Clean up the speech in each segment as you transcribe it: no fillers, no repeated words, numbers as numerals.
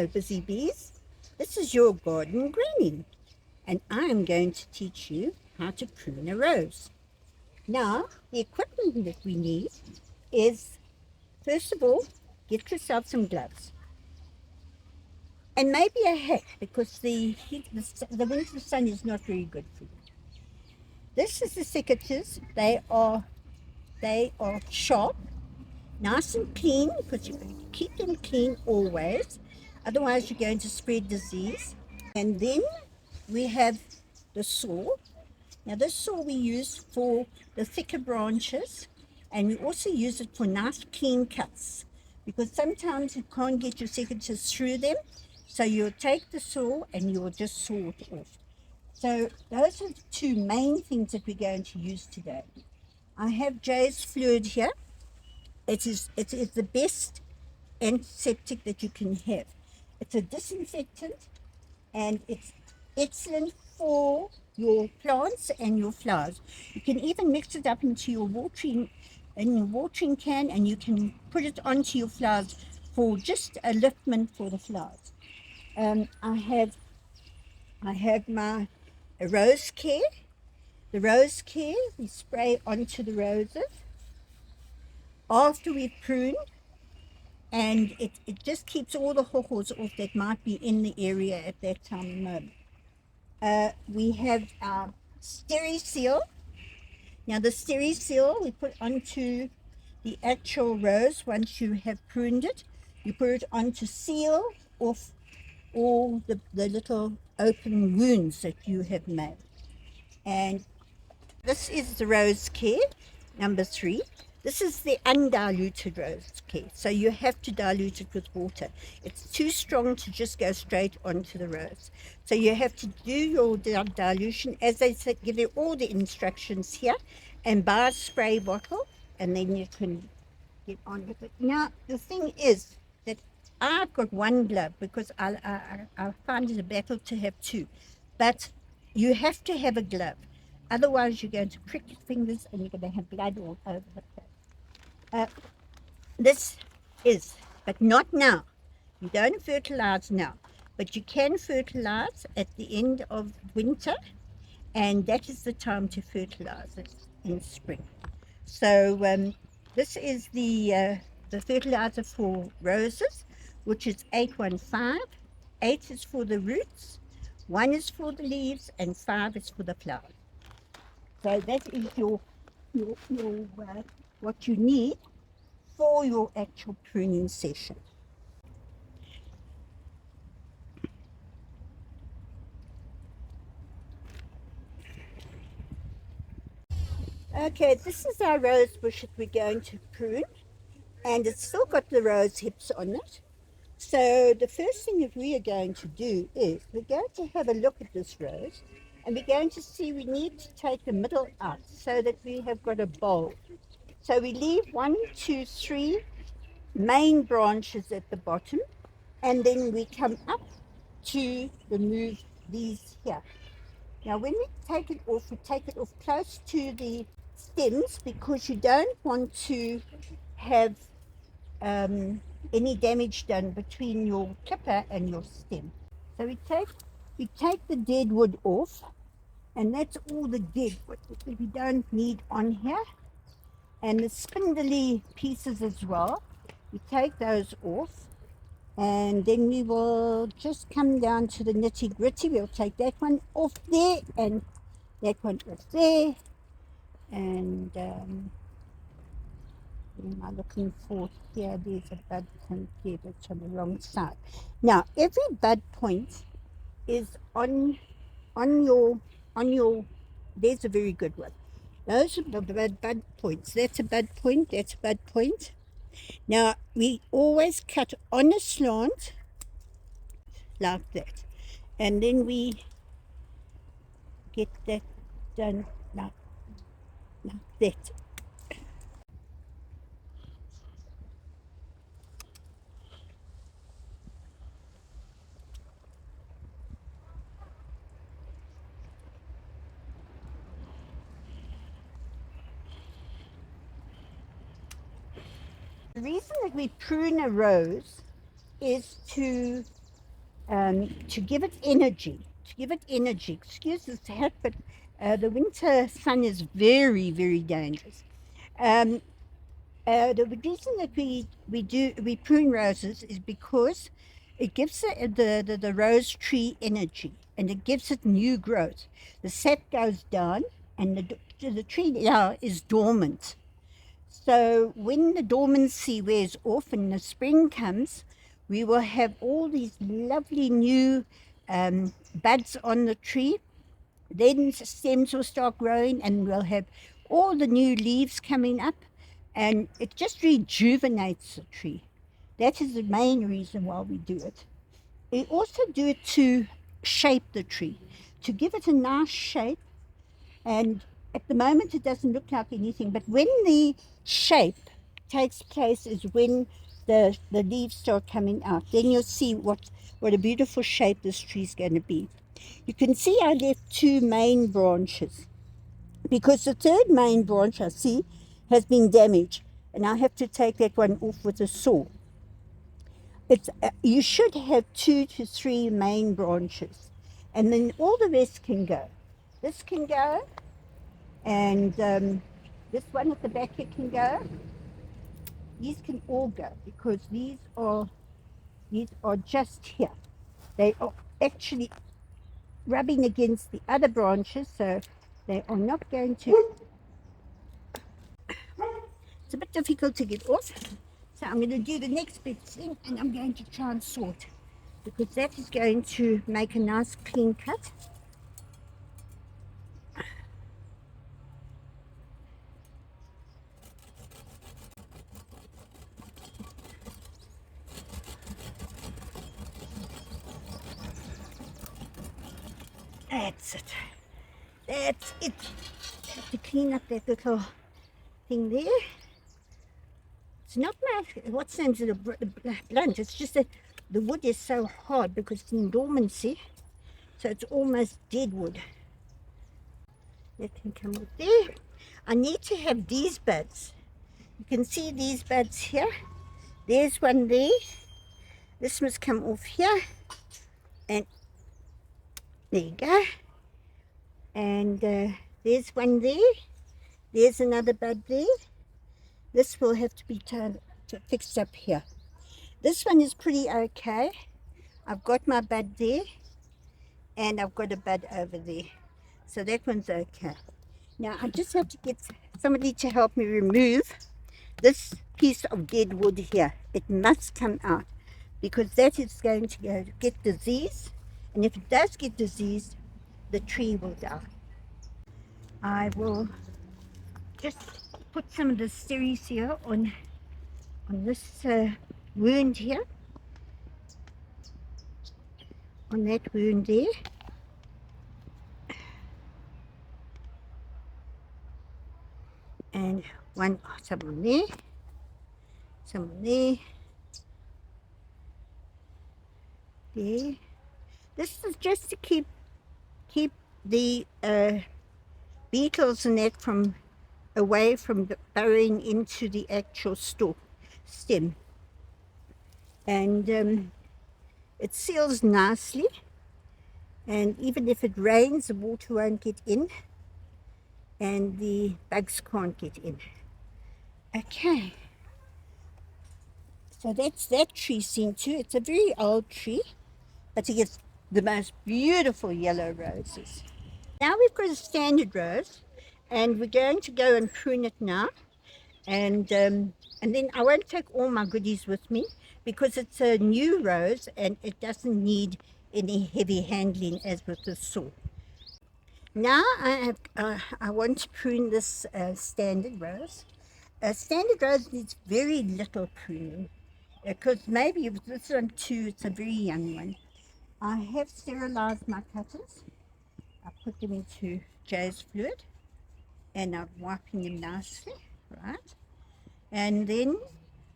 busy bees. This is your garden granny, and I am going to teach you how to prune a rose. Now, the equipment that we need is, first of all, get yourself some gloves and maybe a hat because the winter sun is not very good for you. This is the secateurs. They are sharp, nice and clean because you keep them clean always. Otherwise, you're going to spread disease. And then we have the saw. Now, this saw we use for the thicker branches, and we also use it for nice clean cuts because sometimes you can't get your secateurs through them. So you'll take the saw and you'll just saw it off. So those are the two main things that we're going to use today. I have Jay's fluid here. It is the best antiseptic that you can have. It's a disinfectant and it's excellent for your plants and your flowers. You can even mix it up into your watering can, and you can put it onto your flowers for just a liftment for the flowers. I have my rose care. The rose care we spray onto the roses after we've pruned, and it just keeps all the holes off that might be in the area at that time and moment. We have our Steri-Seal. Now the Steri-Seal we put onto the actual rose once you have pruned it. You put it on to seal off all the little open wounds that you have made. And this is the rose care, number 3. This is the undiluted rose care, so you have to dilute it with water. It's too strong to just go straight onto the rose. So you have to do your dilution, as they say, give you all the instructions here, and buy a spray bottle, and then you can get on with it. Now, the thing is that I've got one glove because I find it a battle to have two, but you have to have a glove. Otherwise, you're going to prick your fingers and you're going to have blood all over the place. This is, but not now. You don't fertilize now, but you can fertilize at the end of winter, and that is the time to fertilize it in spring. So this is the fertilizer for roses, which is 815. 8 is for the roots, 1 is for the leaves, and 5 is for the flowers. So that is your what you need for your actual pruning session. Okay, this is our rose bush that we're going to prune, and it's still got the rose hips on it. So the first thing that we are going to do is we're going to have a look at this rose, and we're going to see we need to take the middle out so that we have got a bowl. So we leave 1, 2, 3 main branches at the bottom, and then we come up to remove these here. Now when we take it off, we take it off close to the stems because you don't want to have any damage done between your clipper and your stem. So we take the dead wood off, and that's all the dead wood that we don't need on here. And the spindly pieces as well, we take those off, and then we will just come down to the nitty gritty. We'll take that one off there and that one off there, and what am I looking for here? There's a bud point here that's on the wrong side. Now every bud point is on your there's a very good one. Those are the bud points. That's a bud point, that's a bud point. Now we always cut on a slant like that, and then we get that done like that. The reason that we prune a rose is to to give it energy. To give it energy. Excuse this hat, but the winter sun is very, very dangerous. Um, the reason that we prune roses is because it gives the rose tree energy, and it gives it new growth. The sap goes down, and the tree now is dormant. So when the dormancy wears off and the spring comes, we will have all these lovely new buds on the tree. Then stems will start growing, and we'll have all the new leaves coming up, and it just rejuvenates the tree. That is the main reason why we do it. We also do it to shape the tree, to give it a nice shape. And at the moment it doesn't look like anything, but when the shape takes place is when the leaves start coming out. Then you'll see what a beautiful shape this tree is going to be. You can see I left two main branches because the third main branch I see has been damaged, and I have to take that one off with a saw. You should have 2 to 3 main branches, and then all the rest can go. This can go, and this one at the back here can go. These can all go because these are just here. They are actually rubbing against the other branches, so they are not going to. It's a bit difficult to get off, so I'm going to do the next bit thing, and I'm going to try and sort, because that is going to make a nice clean cut. That's it. That's it. I have to clean up that little thing there. It's not what's the name of the blunt. It's just that the wood is so hard because it's in dormancy, so it's almost dead wood. That can come up there. I need to have these buds. You can see these buds here. There's one there. This must come off here, and there you go. And there's one there. There's another bud there. This will have to be fixed up here. This one is pretty okay. I've got my bud there, and I've got a bud over there. So that one's okay. Now I just have to get somebody to help me remove this piece of dead wood here. It must come out, because that is going to get disease, and if it does get disease, the tree will die. I will just put some of the here on this wound here, on that wound there. And some on there, some on there, there. This is just to keep the beetles and that from away from burrowing into the actual stem. And it seals nicely, and even if it rains, the water won't get in, and the bugs can't get in. Okay, so that's that tree seen too. It's a very old tree, but it gets the most beautiful yellow roses. Now we've got a standard rose, and we're going to go and prune it now, and then I won't take all my goodies with me because it's a new rose and it doesn't need any heavy handling as with the saw. Now I want to prune this standard rose. A standard rose needs very little pruning, because maybe with this one too, it's a very young one. I have sterilized my cutters. I put them into J's fluid, and I'm wiping them nicely, right? And then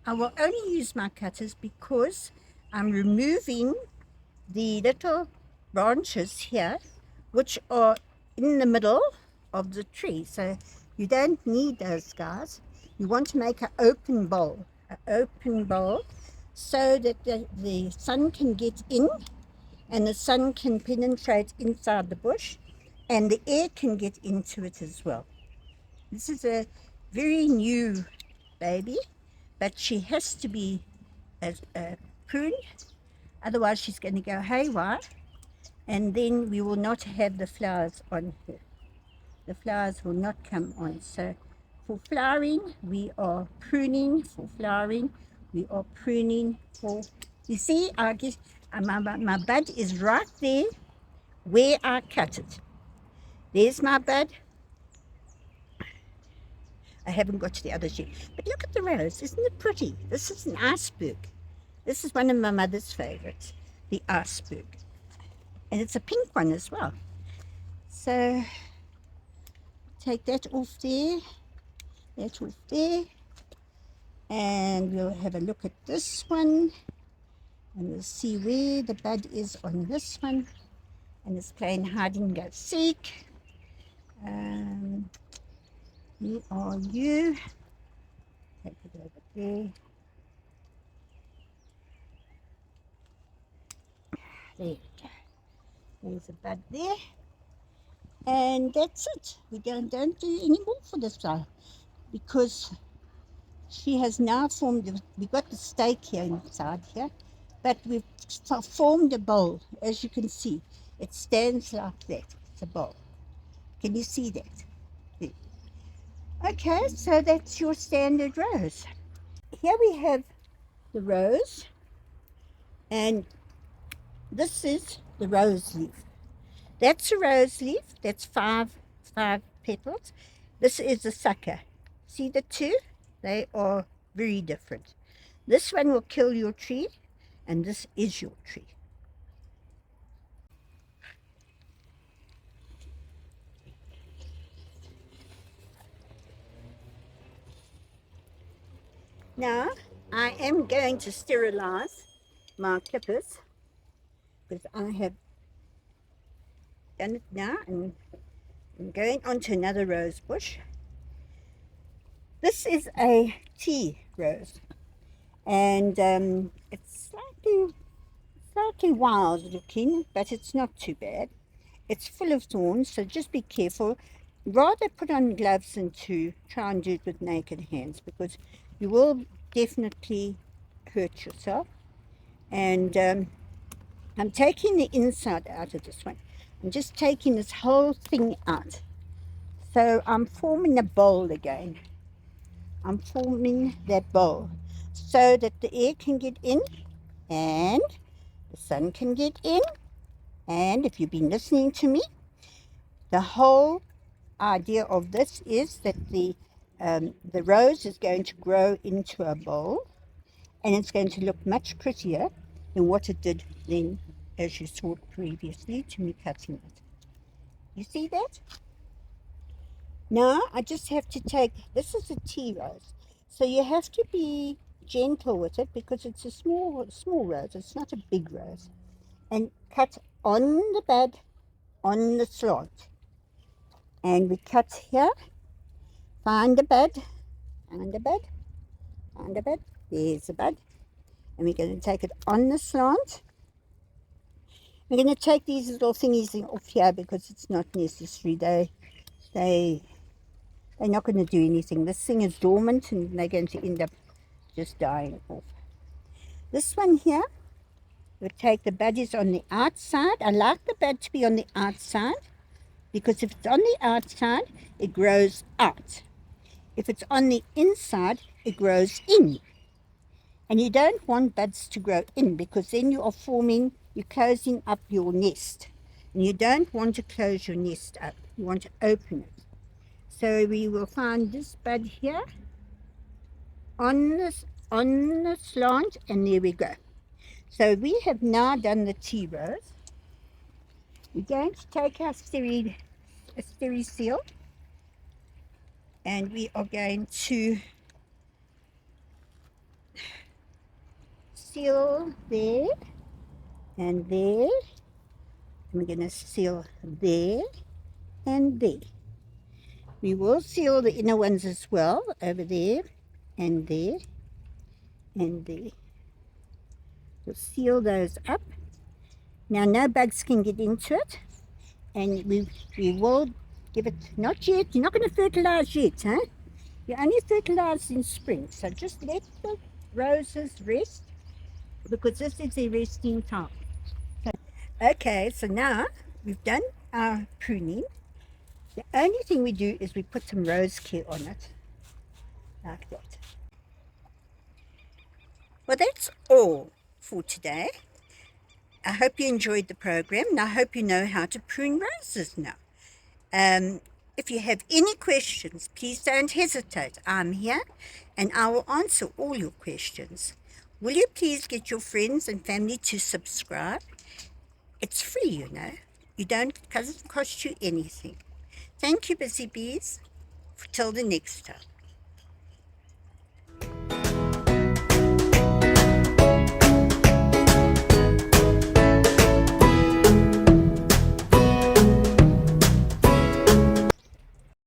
I will only use my cutters because I'm removing the little branches here, which are in the middle of the tree. So you don't need those guys. You want to make an open bowl so that the sun can get in and the sun can penetrate inside the bush, and the air can get into it as well. This is a very new baby, but she has to be a prune, otherwise she's going to go haywire, and then we will not have the flowers on her. The flowers will not come on. So for flowering, we are pruning. For flowering, we are pruning. For, you see, I guess my bud is right there where I cut it. There's my bud. I haven't got to the others yet. But look at the rose. Isn't it pretty? This is an iceberg. This is one of my mother's favorites, the iceberg. And it's a pink one as well. So take that off there. That off there. And we'll have a look at this one. And we'll see where the bud is on this one. And it's playing hide and go seek. Where are you? Take it over there. There we go. There's a bud there. And that's it. We don't do any more for this flower because she has now formed, we've got the stake here inside here, but we've formed a bowl, as you can see. It stands like that. It's a bowl. Can you see that? There. Okay, so that's your standard rose. Here we have the rose, and this is the rose leaf. That's a rose leaf. That's five petals. This is a sucker. See the two? They are very different. This one will kill your tree, and this is your tree. Now, I am going to sterilize my clippers because I have done it now, and I'm going on to another rose bush. This is a tea rose, and it's slightly wild looking, but it's not too bad. It's full of thorns, so just be careful. Rather put on gloves than to try and do it with naked hands, because you will definitely hurt yourself. And I'm taking the inside out of this one. I'm just taking this whole thing out. So I'm forming a bowl again. I'm forming that bowl so that the air can get in and the sun can get in. And if you've been listening to me, the whole idea of this is that the rose is going to grow into a bowl, and it's going to look much prettier than what it did then, as you saw previously to me cutting it. You see that? Now I just have to take, this is a tea rose, so you have to be gentle with it because it's a small rose, it's not a big rose. And cut on the bud, on the slant. And we cut here, find the bud, find the bud, find the bud, there's the bud. And we're going to take it on the slant. We're going to take these little thingies off here because it's not necessary. They're not going to do anything. This thing is dormant and they're going to end up just dying off. This one here, we'll take the buddies on the outside. I like the bud to be on the outside because if it's on the outside, it grows out. If it's on the inside, it grows in. And you don't want buds to grow in because then you are forming, you're closing up your nest. And you don't want to close your nest up. You want to open it. So we will find this bud here on the slant, and there we go. So we have now done the tea rose. We're going to take our steri seal, and we are going to seal there and there. And we're going to seal there and there. We will seal the inner ones as well, over there and there and there. We'll seal those up. Now no bugs can get into it, and we will give it, not yet, you're not going to fertilize yet, huh? You only fertilize in spring, so just let the roses rest, because this is their resting time. Okay, so now we've done our pruning. The only thing we do is we put some rose care on it, like that. Well, that's all for today. I hope you enjoyed the program, and I hope you know how to prune roses now. If you have any questions, please don't hesitate. I'm here, and I will answer all your questions. Will you please get your friends and family to subscribe? It's free, you know. You don't, it doesn't cost you anything. Thank you, Busy Bees. Till the next time.